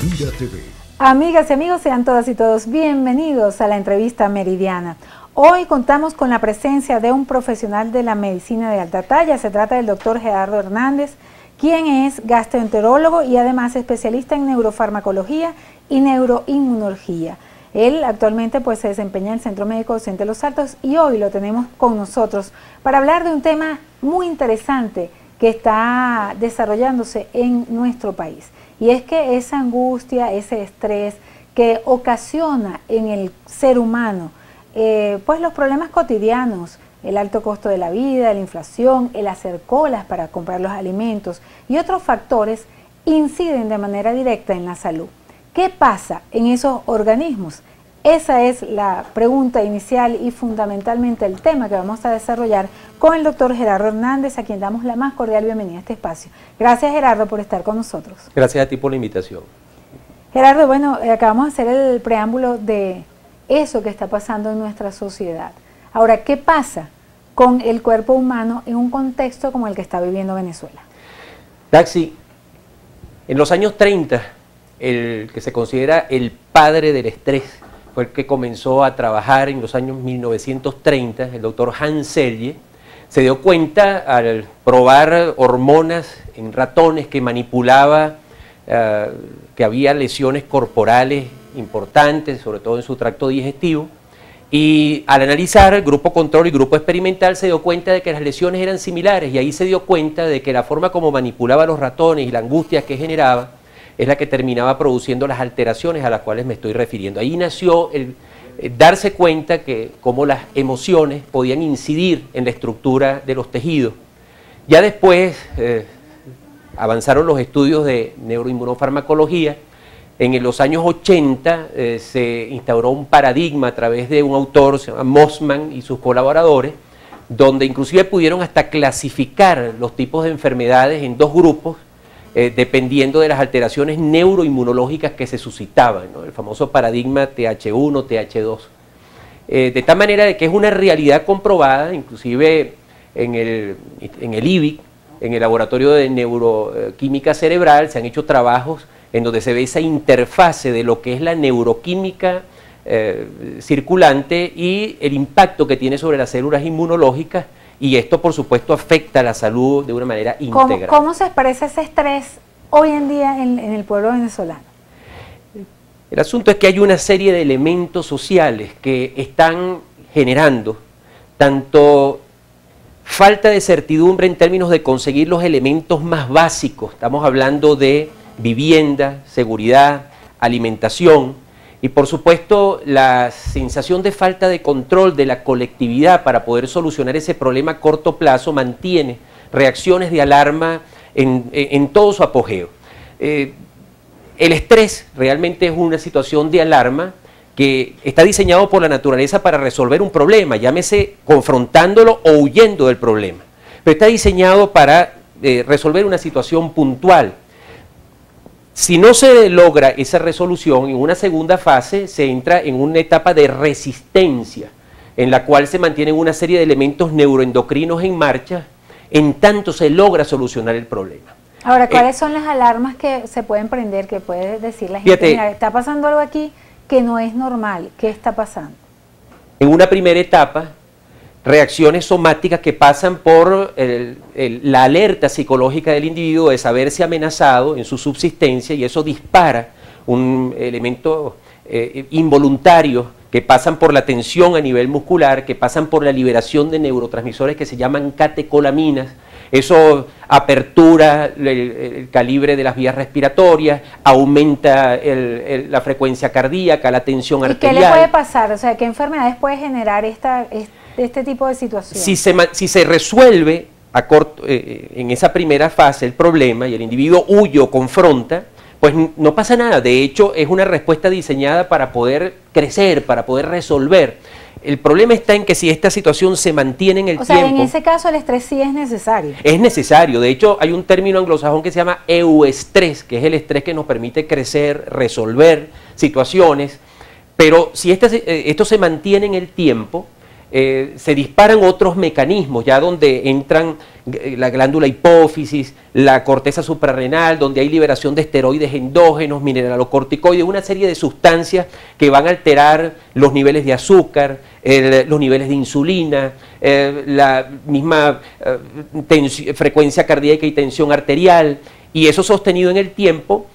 Vida TV. Amigas y amigos, sean todas y todos bienvenidos a la entrevista meridiana. Hoy contamos con la presencia de un profesional de la medicina de alta talla. Se trata del doctor Gerardo Hernández, quien es gastroenterólogo y además especialista en neurofarmacología y neuroinmunología. Él actualmente se desempeña en el Centro Médico Docente de Los Altos y hoy lo tenemos con nosotros para hablar de un tema muy interesante que está desarrollándose en nuestro país. Y es que esa angustia, ese estrés que ocasiona en el ser humano, los problemas cotidianos, el alto costo de la vida, la inflación, el hacer colas para comprar los alimentos y otros factores inciden de manera directa en la salud. ¿Qué pasa en esos organismos? Esa es la pregunta inicial y fundamentalmente el tema que vamos a desarrollar con el doctor Gerardo Hernández, a quien damos la más cordial bienvenida a este espacio. Gracias, Gerardo, por estar con nosotros. Gracias a ti por la invitación. Gerardo, acabamos de hacer el preámbulo de eso que está pasando en nuestra sociedad. Ahora, ¿qué pasa con el cuerpo humano en un contexto como el que está viviendo Venezuela? Daxi, en los años 30, el que se considera el padre del estrés fue el que comenzó a trabajar en los años 1930, el doctor Hans Selye. Se dio cuenta al probar hormonas en ratones que manipulaba, que había lesiones corporales importantes, sobre todo en su tracto digestivo, y al analizar el grupo control y grupo experimental se dio cuenta de que las lesiones eran similares, y ahí se dio cuenta de que la forma como manipulaba los ratones y la angustia que generaba es la que terminaba produciendo las alteraciones a las cuales me estoy refiriendo. Ahí nació el darse cuenta que cómo las emociones podían incidir en la estructura de los tejidos. Ya después avanzaron los estudios de neuroinmunofarmacología. En los años 80 se instauró un paradigma a través de un autor, se llama Mossman y sus colaboradores, donde inclusive pudieron hasta clasificar los tipos de enfermedades en dos grupos, dependiendo de las alteraciones neuroinmunológicas que se suscitaban, ¿no? El famoso paradigma TH1, TH2. De tal manera de que es una realidad comprobada, inclusive en el IBIC, en el Laboratorio de Neuroquímica Cerebral, se han hecho trabajos en donde se ve esa interfase de lo que es la neuroquímica circulante y el impacto que tiene sobre las células inmunológicas, y esto por supuesto afecta a la salud de una manera integral. ¿Cómo se expresa ese estrés hoy en día en el pueblo venezolano? El asunto es que hay una serie de elementos sociales que están generando tanto falta de certidumbre en términos de conseguir los elementos más básicos. Estamos hablando de vivienda, seguridad, alimentación y por supuesto la sensación de falta de control de la colectividad para poder solucionar ese problema a corto plazo mantiene reacciones de alarma en todo su apogeo. El estrés realmente es una situación de alarma que está diseñado por la naturaleza para resolver un problema, llámese confrontándolo o huyendo del problema, pero está diseñado para resolver una situación puntual. Si no se logra esa resolución, en una segunda fase se entra en una etapa de resistencia, en la cual se mantienen una serie de elementos neuroendocrinos en marcha, en tanto se logra solucionar el problema. Ahora, ¿cuáles son las alarmas que se pueden prender, que puede decir la gente? Mira, está pasando algo aquí que no es normal? ¿Qué está pasando? En una primera etapa, reacciones somáticas que pasan por la alerta psicológica del individuo de saberse amenazado en su subsistencia, y eso dispara un elemento involuntario que pasan por la tensión a nivel muscular, que pasan por la liberación de neurotransmisores que se llaman catecolaminas. Eso apertura el calibre de las vías respiratorias, aumenta la frecuencia cardíaca, la tensión arterial. ¿Y qué le puede pasar? O sea, ¿qué enfermedades puede generar este tipo de situación? Si se resuelve en esa primera fase el problema y el individuo huye o confronta, pues no pasa nada. De hecho, es una respuesta diseñada para poder crecer, para poder resolver. El problema está en que si esta situación se mantiene en el tiempo... O sea, en ese caso el estrés sí es necesario. Es necesario. De hecho, hay un término anglosajón que se llama euestrés, que es el estrés que nos permite crecer, resolver situaciones. Pero si esto se mantiene en el tiempo, se disparan otros mecanismos, ya donde entran la glándula hipófisis, la corteza suprarrenal, donde hay liberación de esteroides endógenos, mineralocorticoides, una serie de sustancias que van a alterar los niveles de azúcar, los niveles de insulina, la misma frecuencia cardíaca y tensión arterial, y eso sostenido en el tiempo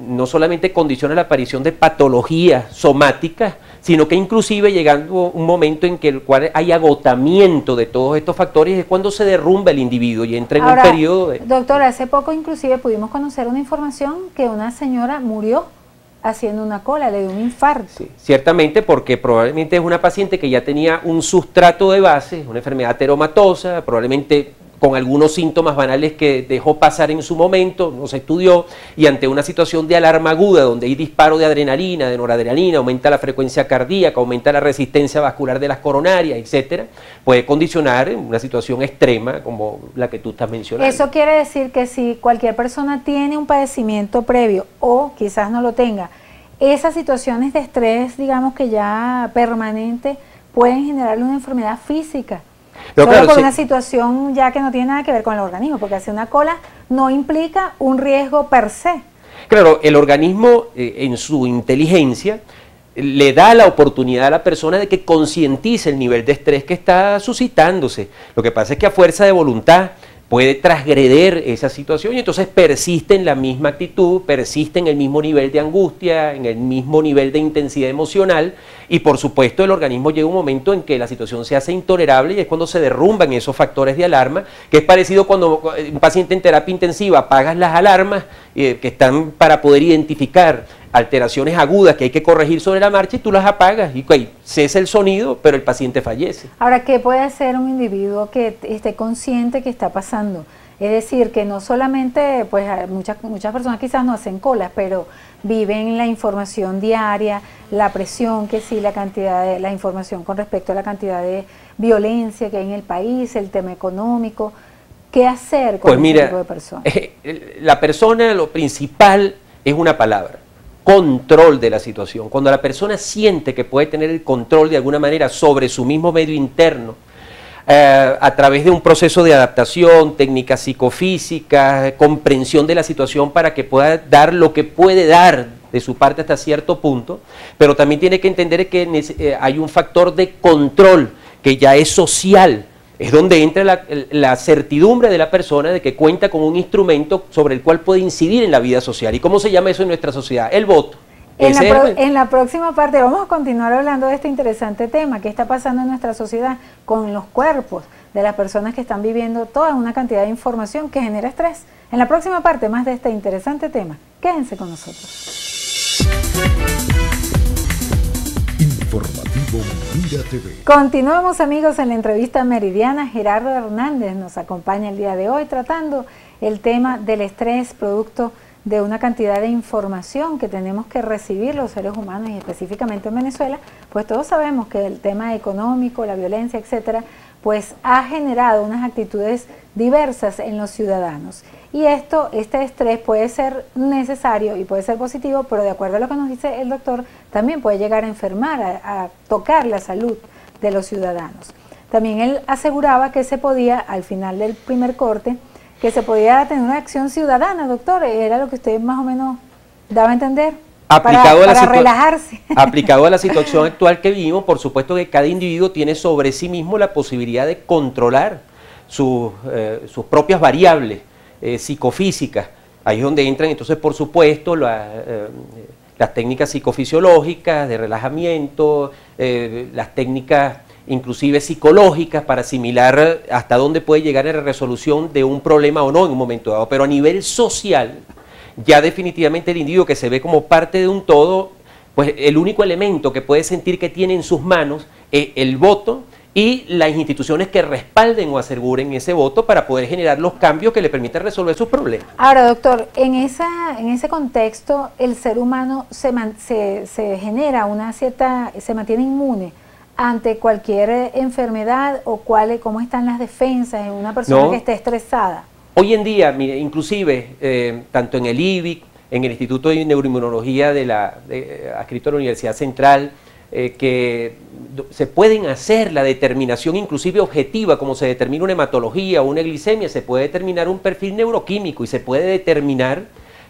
no solamente condiciona la aparición de patologías somáticas, sino que inclusive llegando un momento en que el cual hay agotamiento de todos estos factores, es cuando se derrumba el individuo y entra en un periodo de... Doctora, hace poco inclusive pudimos conocer una información que una señora murió haciendo una cola, le dio un infarto. Sí, ciertamente, porque probablemente es una paciente que ya tenía un sustrato de base, una enfermedad ateromatosa, probablemente con algunos síntomas banales que dejó pasar en su momento, no se estudió, y ante una situación de alarma aguda, donde hay disparo de adrenalina, de noradrenalina, aumenta la frecuencia cardíaca, aumenta la resistencia vascular de las coronarias, etcétera, puede condicionar una situación extrema como la que tú estás mencionando. Eso quiere decir que si cualquier persona tiene un padecimiento previo, o quizás no lo tenga, esas situaciones de estrés, digamos que ya permanente, pueden generarle una enfermedad física. Pero solo claro, por una situación ya que no tiene nada que ver con el organismo, porque hacer una cola no implica un riesgo per se. Claro, el organismo en su inteligencia le da la oportunidad a la persona de que concientice el nivel de estrés que está suscitándose. Lo que pasa es que a fuerza de voluntad puede transgreder esa situación y entonces persiste en la misma actitud, persiste en el mismo nivel de angustia, en el mismo nivel de intensidad emocional, y por supuesto el organismo llega un momento en que la situación se hace intolerable y es cuando se derrumban esos factores de alarma, que es parecido cuando un paciente en terapia intensiva apagas las alarmas que están para poder identificar alteraciones agudas que hay que corregir sobre la marcha y tú las apagas y cesa el sonido, pero el paciente fallece. Ahora, ¿qué puede hacer un individuo que esté consciente que está pasando? Es decir, que no solamente, pues muchas personas quizás no hacen colas, pero viven la información diaria, la presión que sí, la cantidad de la información con respecto a la cantidad de violencia que hay en el país, el tema económico. ¿Qué hacer con este tipo de personas? La persona, lo principal es una palabra: control de la situación. Cuando la persona siente que puede tener el control de alguna manera sobre su mismo medio interno, a través de un proceso de adaptación, técnicas psicofísicas, comprensión de la situación para que pueda dar lo que puede dar de su parte hasta cierto punto, pero también tiene que entender que hay un factor de control que ya es social. Es donde entra la certidumbre de la persona de que cuenta con un instrumento sobre el cual puede incidir en la vida social. ¿Y cómo se llama eso en nuestra sociedad? El voto. En la próxima parte vamos a continuar hablando de este interesante tema, qué está pasando en nuestra sociedad con los cuerpos de las personas que están viviendo toda una cantidad de información que genera estrés. En la próxima parte más de este interesante tema. Quédense con nosotros. Informativo Mira TV. Continuamos, amigos, en la entrevista meridiana. Gerardo Hernández nos acompaña el día de hoy tratando el tema del estrés producto de una cantidad de información que tenemos que recibir los seres humanos, y específicamente en Venezuela, pues todos sabemos que el tema económico, la violencia, etcétera, pues ha generado unas actitudes diversas en los ciudadanos. Y este estrés puede ser necesario y puede ser positivo, pero de acuerdo a lo que nos dice el doctor, también puede llegar a enfermar, a tocar la salud de los ciudadanos. También él aseguraba que se podía, al final del primer corte, que se podía tener una acción ciudadana, doctor, era lo que usted más o menos daba a entender, para relajarse. Aplicado a la situación actual que vivimos, por supuesto que cada individuo tiene sobre sí mismo la posibilidad de controlar sus propias variables psicofísicas. Ahí es donde entran entonces, por supuesto, las técnicas psicofisiológicas de relajamiento, las técnicas inclusive psicológicas para asimilar hasta dónde puede llegar en la resolución de un problema o no en un momento dado. Pero a nivel social, ya definitivamente el individuo que se ve como parte de un todo, pues el único elemento que puede sentir que tiene en sus manos es el voto y las instituciones que respalden o aseguren ese voto para poder generar los cambios que le permitan resolver sus problemas. Ahora, doctor, en ese contexto, el ser humano se genera una cierta, se mantiene inmune ante cualquier enfermedad, o cómo están las defensas en una persona que esté estresada. Hoy en día, mire, inclusive, tanto en el IBIC, en el Instituto de Neuroinmunología adscrito a la Universidad Central, que se pueden hacer la determinación inclusive objetiva, como se determina una hematología o una glicemia, se puede determinar un perfil neuroquímico y se puede determinar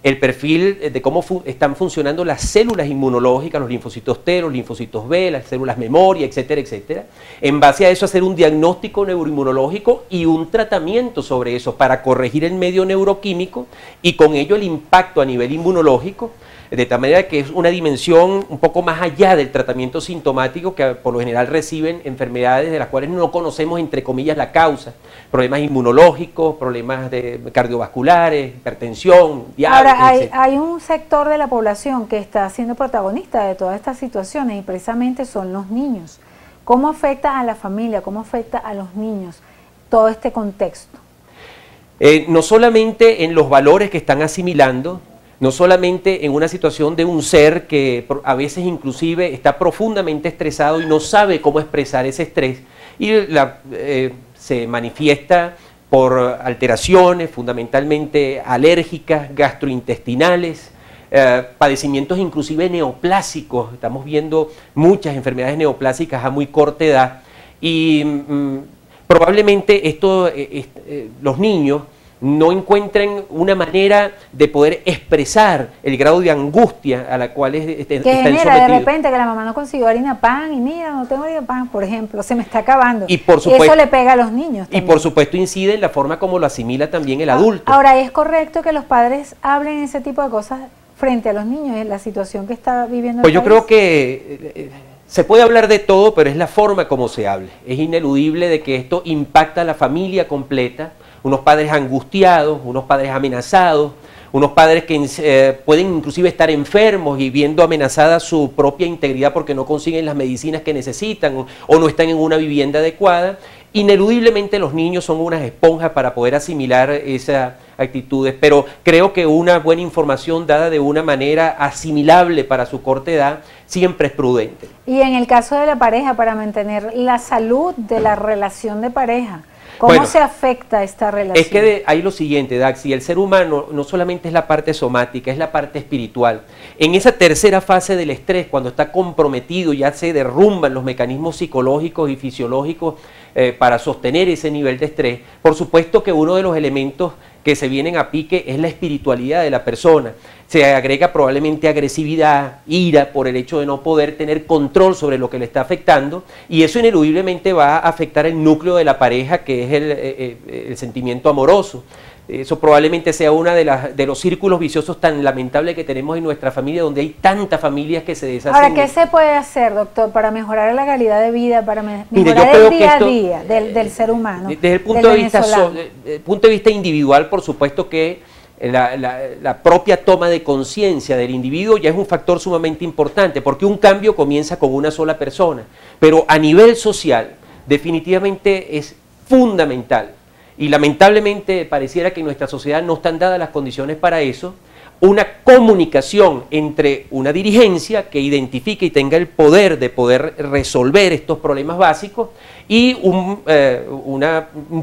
el perfil de cómo están funcionando las células inmunológicas, los linfocitos T, los linfocitos B, las células memoria, etcétera, etcétera. En base a eso hacer un diagnóstico neuroinmunológico y un tratamiento sobre eso para corregir el medio neuroquímico y con ello el impacto a nivel inmunológico, de tal manera que es una dimensión un poco más allá del tratamiento sintomático que por lo general reciben enfermedades de las cuales no conocemos entre comillas la causa, problemas inmunológicos, problemas cardiovasculares, hipertensión, diabetes. Ahora, hay un sector de la población que está siendo protagonista de todas estas situaciones y precisamente son los niños. ¿Cómo afecta a la familia, cómo afecta a los niños todo este contexto? No solamente en los valores que están asimilando, no solamente en una situación de un ser que a veces inclusive está profundamente estresado y no sabe cómo expresar ese estrés y se manifiesta por alteraciones fundamentalmente alérgicas, gastrointestinales, padecimientos inclusive neoplásicos. Estamos viendo muchas enfermedades neoplásicas a muy corta edad y probablemente los niños no encuentren una manera de poder expresar el grado de angustia a la cual están sometidos. De repente que la mamá no consiguió harina pan y mira, no tengo harina pan, por ejemplo, se me está acabando. Y por supuesto, eso le pega a los niños también. Y por supuesto incide en la forma como lo asimila también el adulto. Ahora, ¿es correcto que los padres hablen ese tipo de cosas frente a los niños en la situación que está viviendo el Pues yo país? creo que se puede hablar de todo, pero es la forma como se hable. Es ineludible de que esto impacta a la familia completa, unos padres angustiados, unos padres amenazados, unos padres que pueden inclusive estar enfermos y viendo amenazada su propia integridad porque no consiguen las medicinas que necesitan o no están en una vivienda adecuada. Ineludiblemente los niños son unas esponjas para poder asimilar esas actitudes, pero creo que una buena información dada de una manera asimilable para su corta edad siempre es prudente. Y en el caso de la pareja, para mantener la salud de la relación de pareja, ¿cómo se afecta esta relación? Es que hay lo siguiente, Daxi, el ser humano no solamente es la parte somática, es la parte espiritual. En esa tercera fase del estrés, cuando está comprometido, ya se derrumban los mecanismos psicológicos y fisiológicos para sostener ese nivel de estrés. Por supuesto que uno de los elementos que se vienen a pique es la espiritualidad de la persona. Se agrega probablemente agresividad, ira por el hecho de no poder tener control sobre lo que le está afectando y eso ineludiblemente va a afectar el núcleo de la pareja, que es el sentimiento amoroso. Eso probablemente sea uno de los círculos viciosos tan lamentables que tenemos en nuestra familia, donde hay tantas familias que se deshacen. Ahora, ¿qué se puede hacer, doctor, para mejorar la calidad de vida, para mejorar el día a día del ser humano? Desde el punto de vista individual, por supuesto que la propia toma de conciencia del individuo ya es un factor sumamente importante, porque un cambio comienza con una sola persona, pero a nivel social definitivamente es fundamental. Y lamentablemente pareciera que en nuestra sociedad no están dadas las condiciones para eso, una comunicación entre una dirigencia que identifique y tenga el poder de poder resolver estos problemas básicos y un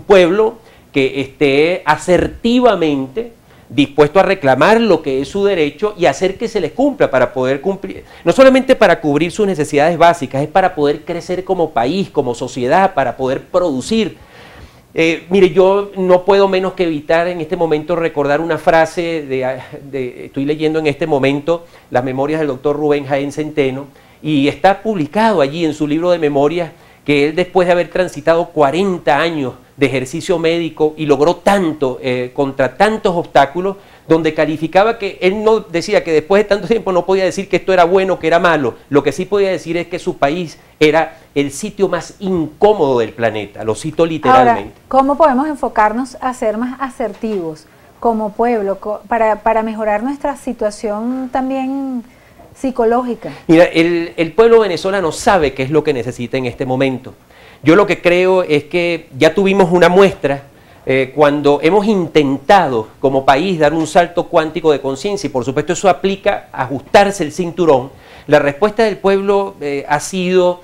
pueblo que esté asertivamente dispuesto a reclamar lo que es su derecho y hacer que se les cumpla para poder cumplir, no solamente para cubrir sus necesidades básicas, es para poder crecer como país, como sociedad, para poder producir. Mire, yo no puedo menos que evitar en este momento recordar una frase estoy leyendo en este momento las memorias del doctor Rubén Jaén Centeno, y está publicado allí en su libro de memorias que él, después de haber transitado 40 años de ejercicio médico y logró tanto contra tantos obstáculos, donde calificaba que él no decía que después de tanto tiempo no podía decir que esto era bueno, que era malo, lo que sí podía decir es que su país era el sitio más incómodo del planeta, lo cito literalmente. Ahora, ¿cómo podemos enfocarnos a ser más asertivos como pueblo para mejorar nuestra situación también psicológica? Mira, el pueblo venezolano sabe qué es lo que necesita en este momento. Yo lo que creo es que ya tuvimos una muestra cuando hemos intentado como país dar un salto cuántico de conciencia, y por supuesto eso aplica a ajustarse el cinturón. La respuesta del pueblo ha sido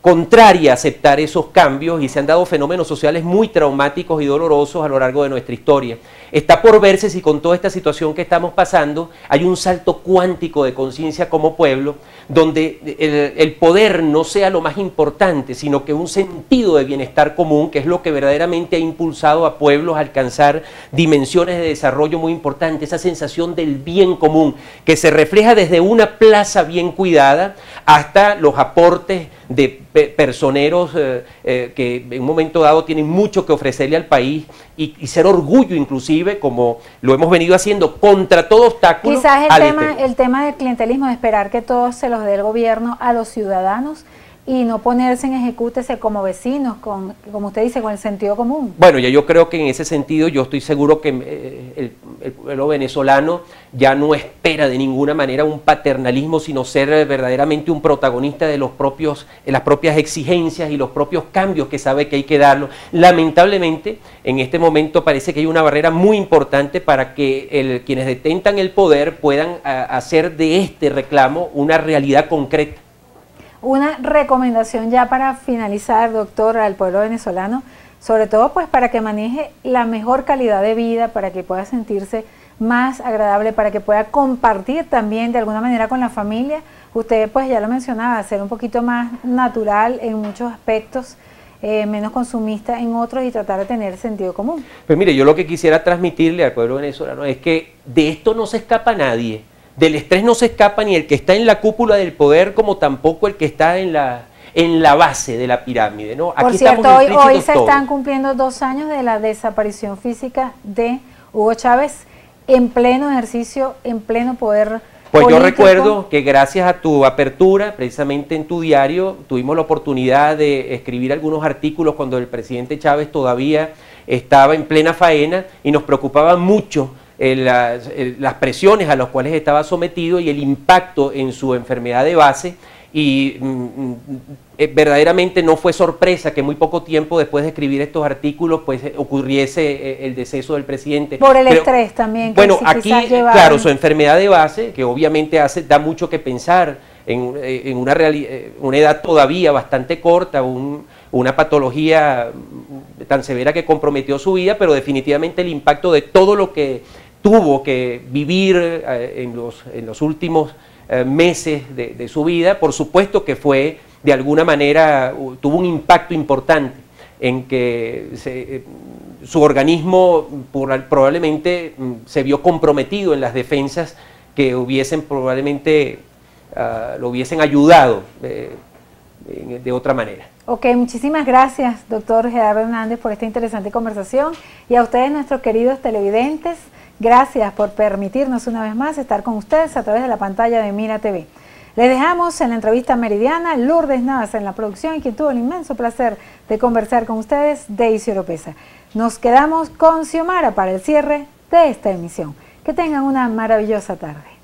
contraria a aceptar esos cambios y se han dado fenómenos sociales muy traumáticos y dolorosos a lo largo de nuestra historia. Está por verse si con toda esta situación que estamos pasando hay un salto cuántico de conciencia como pueblo, donde el poder no sea lo más importante, sino que un sentido de bienestar común, que es lo que verdaderamente ha impulsado a pueblos a alcanzar dimensiones de desarrollo muy importantes, esa sensación del bien común, que se refleja desde una plaza bien cuidada hasta los aportes de personeros que en un momento dado tienen mucho que ofrecerle al país y ser orgullo inclusive, como lo hemos venido haciendo contra todo obstáculo. Quizás el tema del clientelismo, de esperar que todo se los dé el gobierno a los ciudadanos y no ponerse en ejecútese como vecinos, como usted dice, con el sentido común. Bueno, ya yo creo que en ese sentido yo estoy seguro que el pueblo venezolano ya no espera de ninguna manera un paternalismo, sino ser verdaderamente un protagonista de las propias exigencias y los propios cambios que sabe que hay que darlo. Lamentablemente, en este momento parece que hay una barrera muy importante para que quienes detentan el poder puedan hacer de este reclamo una realidad concreta. Una recomendación ya para finalizar, doctor, al pueblo venezolano, sobre todo pues para que maneje la mejor calidad de vida, para que pueda sentirse más agradable, para que pueda compartir también de alguna manera con la familia. Usted pues ya lo mencionaba, ser un poquito más natural en muchos aspectos, menos consumista en otros y tratar de tener sentido común. Pues mire, yo lo que quisiera transmitirle al pueblo venezolano es que de esto no se escapa nadie. Del estrés no se escapa ni el que está en la cúpula del poder, como tampoco el que está en la base de la pirámide, ¿no? Por cierto, hoy se están cumpliendo 2 años de la desaparición física de Hugo Chávez, en pleno ejercicio, en pleno poder Pues político. Yo recuerdo que gracias a tu apertura, precisamente en tu diario, tuvimos la oportunidad de escribir algunos artículos cuando el presidente Chávez todavía estaba en plena faena y nos preocupaba mucho las presiones a las cuales estaba sometido y el impacto en su enfermedad de base, y verdaderamente no fue sorpresa que muy poco tiempo después de escribir estos artículos pues ocurriese el deceso del presidente. Por el estrés también. Bueno, aquí, claro, su enfermedad de base, que obviamente da mucho que pensar en una edad todavía bastante corta, una patología tan severa que comprometió su vida, pero definitivamente el impacto de todo lo que tuvo que vivir en los últimos meses de su vida, por supuesto que fue, de alguna manera, tuvo un impacto importante en que su organismo probablemente se vio comprometido en las defensas que probablemente lo hubiesen ayudado de otra manera. Ok, muchísimas gracias, doctor Gerardo Hernández, por esta interesante conversación, y a ustedes, nuestros queridos televidentes, gracias por permitirnos una vez más estar con ustedes a través de la pantalla de Mira TV. Les dejamos en la entrevista meridiana Lourdes Navas en la producción, y quien tuvo el inmenso placer de conversar con ustedes, Daisy Oropesa. Nos quedamos con Xiomara para el cierre de esta emisión. Que tengan una maravillosa tarde.